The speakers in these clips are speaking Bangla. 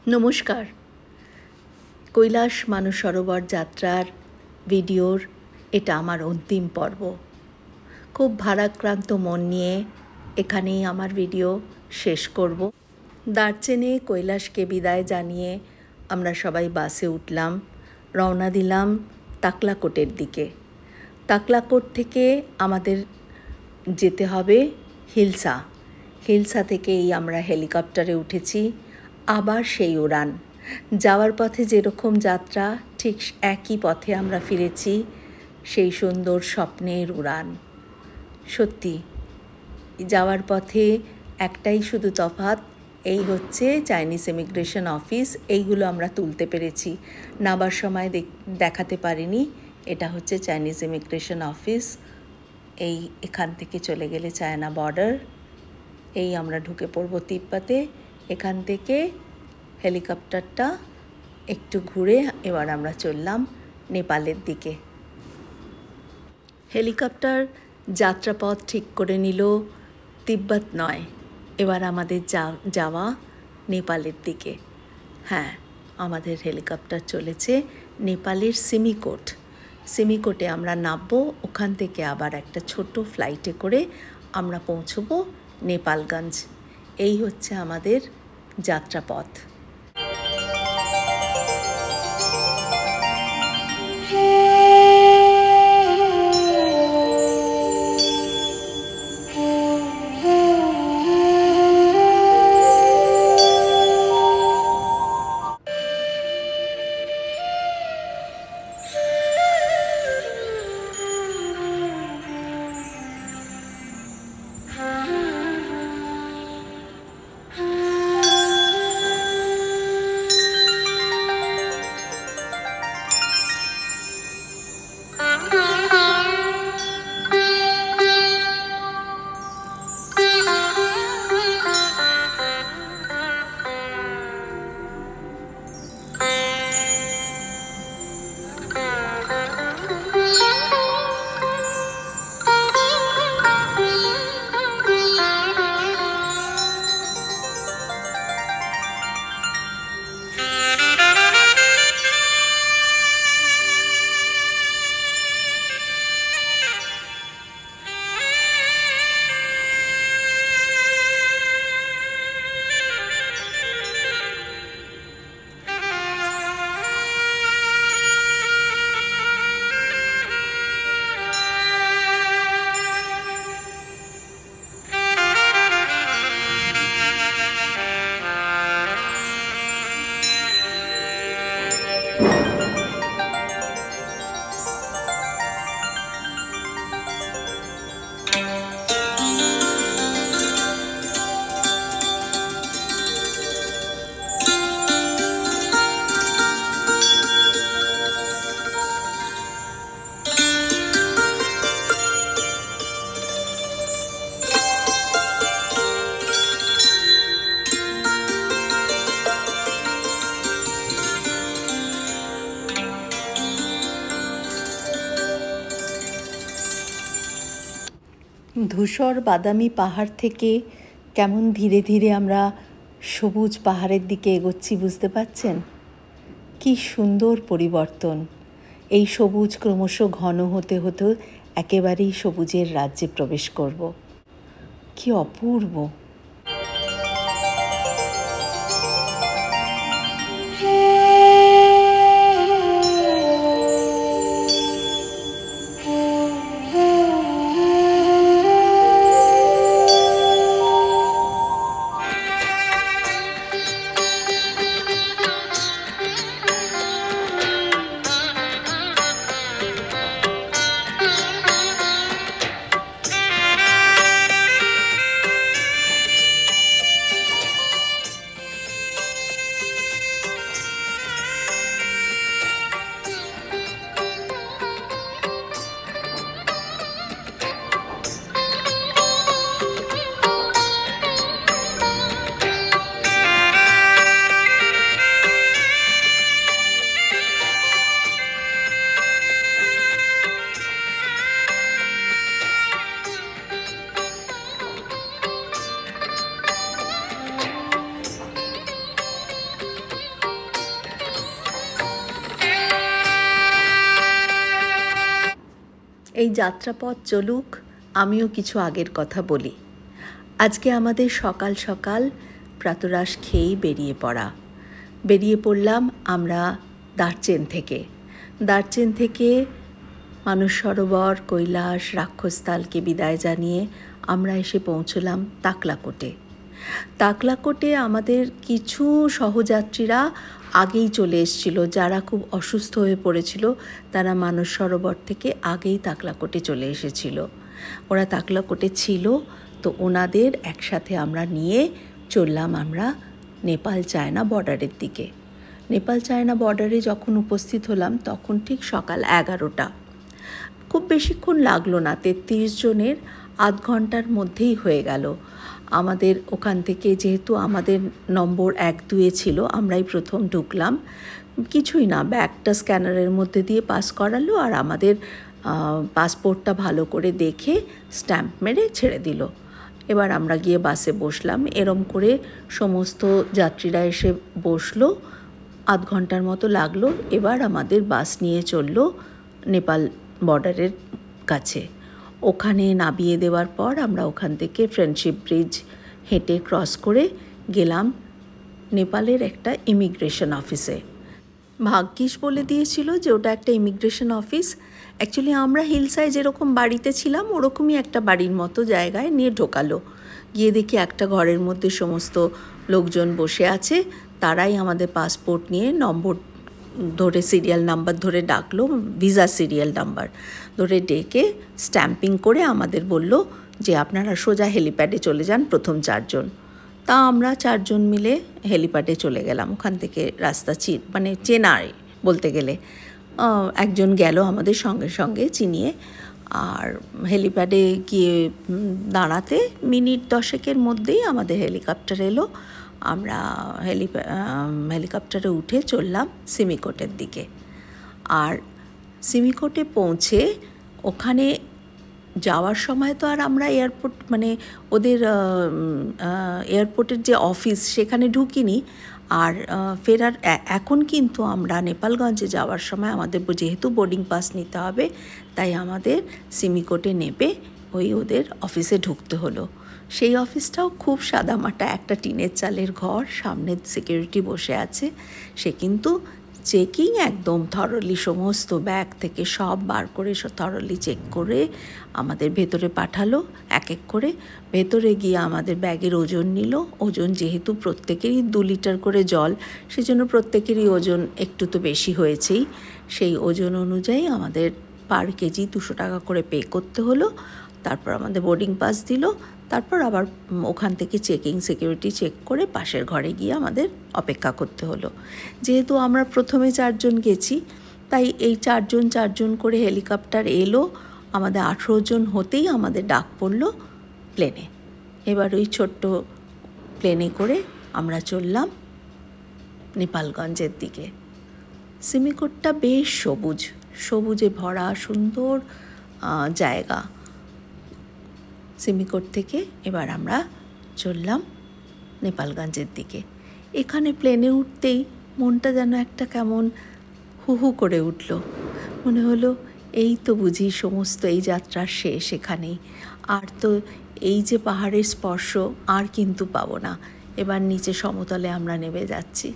নমস্কার। কৈলাস মানসরোবর যাত্রার ভিডিওর এটা আমার অন্তিম পর্ব। খুব ভারাক্রান্ত মন নিয়ে এখানেই আমার ভিডিও শেষ করব। দার্চেনে কৈলাসকে বিদায় জানিয়ে আমরা সবাই বাসে উঠলাম, রওনা দিলাম তাকলাকোটের দিকে। তাকলাকোট থেকে আমাদের যেতে হবে হিলসা। হিলসা থেকেই আমরা হেলিকপ্টারে উঠেছি। আবার সেই উড়ান, যাওয়ার পথে যেরকম যাত্রা ঠিক একই পথে আমরা ফিরেছি, সেই সুন্দর স্বপ্নের উড়ান। সত্যি যাওয়ার পথে একটাই শুধু তফাৎ, এই হচ্ছে চাইনিজ ইমিগ্রেশন অফিস, এইগুলো আমরা তুলতে পেরেছি, নাবার সময় দেখাতে পারিনি। এটা হচ্ছে চাইনিজ ইমিগ্রেশন অফিস। এখান থেকে চলে গেলে চায়না বর্ডার। এই আমরা ঢুকে পড়ব তিব্বতে। এখান থেকে হেলিকপ্টারটা একটু ঘুরে এবার আমরা চললাম নেপালের দিকে। হেলিকপ্টার যাত্রাপথ ঠিক করে নিল তিব্বত নয়, এবার আমাদের যাওয়া নেপালের দিকে। হ্যাঁ, আমাদের হেলিকপ্টার চলেছে নেপালের সিমিকোট। সিমিকোটে আমরা নামবো, ওখান থেকে আবার একটা ছোট ফ্লাইটে করে আমরা পৌঁছবো নেপালগঞ্জ। এই হচ্ছে আমাদের যাত্রাপথ। ধূসর বাদামি পাহাড় থেকে কেমন ধীরে ধীরে আমরা সবুজ পাহাড়ের দিকে এগোচ্ছি, বুঝতে পারছেন? কি সুন্দর পরিবর্তন! এই সবুজ ক্রমশ ঘন হতে হতে একেবারেই সবুজের রাজ্যে প্রবেশ করব। কি অপূর্ব! এই যাত্রাপথ চলুক, আমিও কিছু আগের কথা বলি। আজকে আমাদের সকাল সকাল প্রাতরাশ খেয়েই বেরিয়ে পড়লাম আমরা দার্চেন থেকে মানস সরোবর, কৈলাস, রাক্ষসতালকে বিদায় জানিয়ে আমরা এসে পৌঁছলাম তাকলাকোটে। আমাদের কিছু সহযাত্রীরা আগেই চলে এসেছিল, যারা খুব অসুস্থ হয়ে পড়েছিল তারা মানস সরোবর থেকে আগেই তাকলাকোটে চলে এসেছিল। ওরা তাকলাকোটে ছিল, তো ওনাদের একসাথে আমরা নিয়ে চললাম আমরা নেপাল চায়না বর্ডারের দিকে। নেপাল চায়না বর্ডারে যখন উপস্থিত হলাম তখন ঠিক সকাল 11টা। খুব বেশিক্ষণ লাগলো না, 33 জনের আধ ঘন্টার মধ্যেই হয়ে গেল। আমাদের ওখান থেকে, যেহেতু আমাদের নম্বর 1-2 ছিল, আমরাই প্রথম ঢুকলাম। কিছুই না, ব্যাগটা স্ক্যানারের মধ্যে দিয়ে পাস করালো আর আমাদের পাসপোর্টটা ভালো করে দেখে স্ট্যাম্প মেরে ছেড়ে দিল। এবার আমরা গিয়ে বাসে বসলাম। এরম করে সমস্ত যাত্রীরা এসে বসলো, আধ ঘন্টার মতো লাগলো। এবার আমাদের বাস নিয়ে চললো নেপাল বর্ডারের কাছে। ওখানে নামিয়ে দেওয়ার পর আমরা ওখান থেকে ফ্রেন্ডশিপ ব্রিজ হেঁটে ক্রস করে গেলাম নেপালের একটা ইমিগ্রেশন অফিসে। ভাগ্যিস বলে দিয়েছিল যে ওটা একটা ইমিগ্রেশন অফিস। অ্যাকচুয়ালি আমরা হিলসায় যেরকম বাড়িতে ছিলাম ওরকমই একটা বাড়ির মতো জায়গায় নিয়ে ঢোকালো। গিয়ে দেখি একটা ঘরের মধ্যে সমস্ত লোকজন বসে আছে। তারাই আমাদের পাসপোর্ট নিয়ে নম্বর ধরে, সিরিয়াল নাম্বার ধরে ডাকলো, ভিসা সিরিয়াল নাম্বার ধরে ডেকে স্ট্যাম্পিং করে আমাদের বলল যে আপনারা সোজা হেলিপ্যাডে চলে যান, প্রথম 4 জন। তা আমরা 4 জন মিলে হেলিপ্যাডে চলে গেলাম। ওখান থেকে রাস্তা চেনায় বলতে গেলে। একজন গেল আমাদের সঙ্গে চিনিয়ে। আর হেলিপ্যাডে গিয়ে দাঁড়াতে মিনিট 10-এর মধ্যেই আমাদের হেলিকপ্টার এলো। আমরা হেলিকপ্টারে উঠে চললাম সিমিকোটের দিকে। আর সিমিকোটে পৌঁছে ওখানে যাওয়ার সময় তো আর আমরা ওদের এয়ারপোর্টের যে অফিস সেখানে ঢুকিনি। আর ফেরার এখন কিন্তু আমরা নেপালগঞ্জে যাওয়ার সময় আমাদের যেহেতু বোর্ডিং পাস নিতে হবে, তাই আমাদের সিমিকোটে নেবে ওদের অফিসে ঢুকতে হলো। সেই অফিসটাও খুব সাদামাটা, একটা টিনের চালের ঘর, সামনে সিকিউরিটি বসে আছে। সে কিন্তু চেকিং একদম থরলি, সমস্ত ব্যাগ থেকে সব বার করে থরলি চেক করে আমাদের ভেতরে পাঠালো এক এক করে। ভেতরে গিয়ে আমাদের ব্যাগের ওজন নিল। ওজন যেহেতু প্রত্যেকেরই 2 লিটার করে জল, সেজন্য প্রত্যেকেরই ওজন একটু তো বেশি হয়েছেই। সেই ওজন অনুযায়ী আমাদের পার কেজি 200 টাকা করে পে করতে হলো। তারপর আমাদের বোর্ডিং পাস দিল। তারপর আবার ওখান থেকে সিকিউরিটি চেক করে পাশের ঘরে গিয়ে আমাদের অপেক্ষা করতে হলো। যেহেতু আমরা প্রথমে 4 জন গেছি, তাই এই 4 জন করে হেলিকপ্টার এলো। আমাদের 18 জন হতেই আমাদের ডাক পড়লো প্লেনে। এবার ওই ছোট্ট প্লেনে করে আমরা চললাম নেপালগঞ্জের দিকে। সিমিকোটটা বেশ সবুজে ভরা সুন্দর জায়গা। সিমিকোট থেকে এবার আমরা চললাম নেপালগঞ্জের দিকে। এখানে প্লেনে উঠতেই মনটা যেন একটা কেমন হু করে উঠল। মনে হলো এই তো বুঝি সমস্ত এই যাত্রার শেষ এখানেই। আর তো এই যে পাহাড়ের স্পর্শ আর কিন্তু পাবো না। এবার নিচে সমতলে আমরা নেমে যাচ্ছি।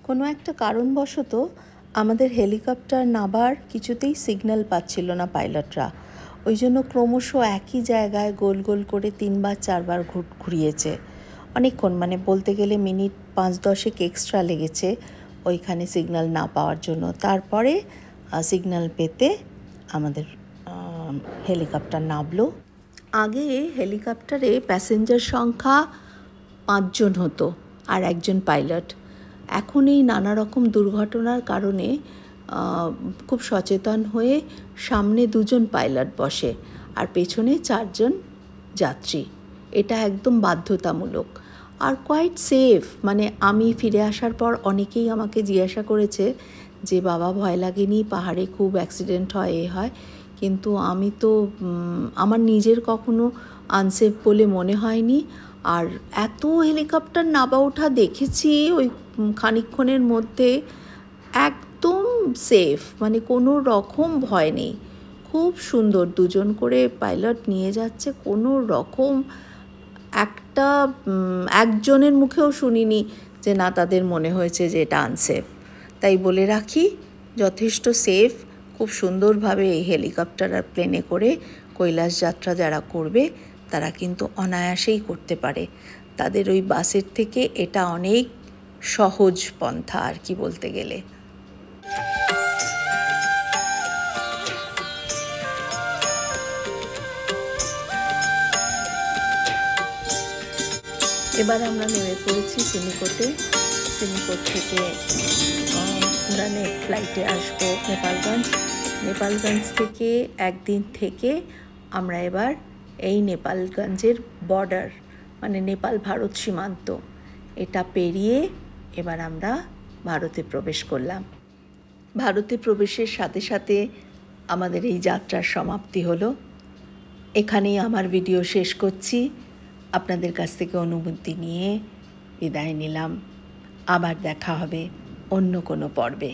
কোনো একটা কারণবশত আমাদের হেলিকপ্টার নাবার কিছুতেই সিগন্যাল পাচ্ছিল না পাইলটরা। ওই জন্য ক্রমশ একই জায়গায় গোল গোল করে 3-4 ঘুরিয়েছে। অনেকক্ষণ, বলতে গেলে মিনিট 5-10 এক্সট্রা লেগেছে ওইখানে সিগন্যাল না পাওয়ার জন্য। তারপরে সিগন্যাল পেতে আমাদের হেলিকপ্টার নামলো। আগে হেলিকপ্টারে প্যাসেঞ্জার সংখ্যা 5 জন হতো আর একজন পাইলট। এখন এই নানা রকম দুর্ঘটনার কারণে খুব সচেতন হয়ে সামনে 2 জন পাইলট বসে আর পেছনে 4 জন যাত্রী। এটা একদম বাধ্যতামূলক আর কোয়াইট সেফ। মানে আমি ফিরে আসার পর অনেকেই আমাকে জিজ্ঞাসা করেছে যে বাবা ভয় লাগেনি, পাহাড়ে খুব অ্যাক্সিডেন্ট হয়, এ হয়। কিন্তু আমি তো আমার নিজের কখনো আনসেফ বলে মনে হয়নি। আর এত হেলিকপ্টার নামা ওঠা দেখেছি ওই খানিকক্ষণের মধ্যে, একদম সেফ, মানে কোনো রকম ভয় নেই। খুব সুন্দর, 2 জন করে পাইলট নিয়ে যাচ্ছে, কোনো রকম একজনের মুখেও শুনিনি যে না তাদের মনে হয়েছে যে এটা আনসেফ। তাই বলে রাখি, যথেষ্ট সেফ। খুব সুন্দরভাবে এই হেলিকপ্টার আর প্লেনে করে কৈলাস যাত্রা যারা করবে তারা কিন্তু অনায়াসেই করতে পারে। তাদের ওই বাসের থেকে এটা অনেক সহজ পন্থা আর কি বলতে গেলে। এবার আমরা নেমে পড়েছি সিমিকোটে। সিমিকোট থেকে আমরা ফ্লাইটে আসবো নেপালগঞ্জ। নেপালগঞ্জ থেকে একদিন থেকে আমরা এবার এই নেপালগঞ্জের বর্ডার, মানে নেপাল ভারত সীমান্ত, এটা পেরিয়ে এবার আমরা ভারতে প্রবেশ করলাম। ভারতে প্রবেশের সাথে সাথে আমাদের এই যাত্রার সমাপ্তি হলো। এখানেই আমার ভিডিও শেষ করছি। আপনাদের কাছ থেকে অনুমতি নিয়ে বিদায় নিলাম। আবার দেখা হবে অন্য কোনো পর্বে।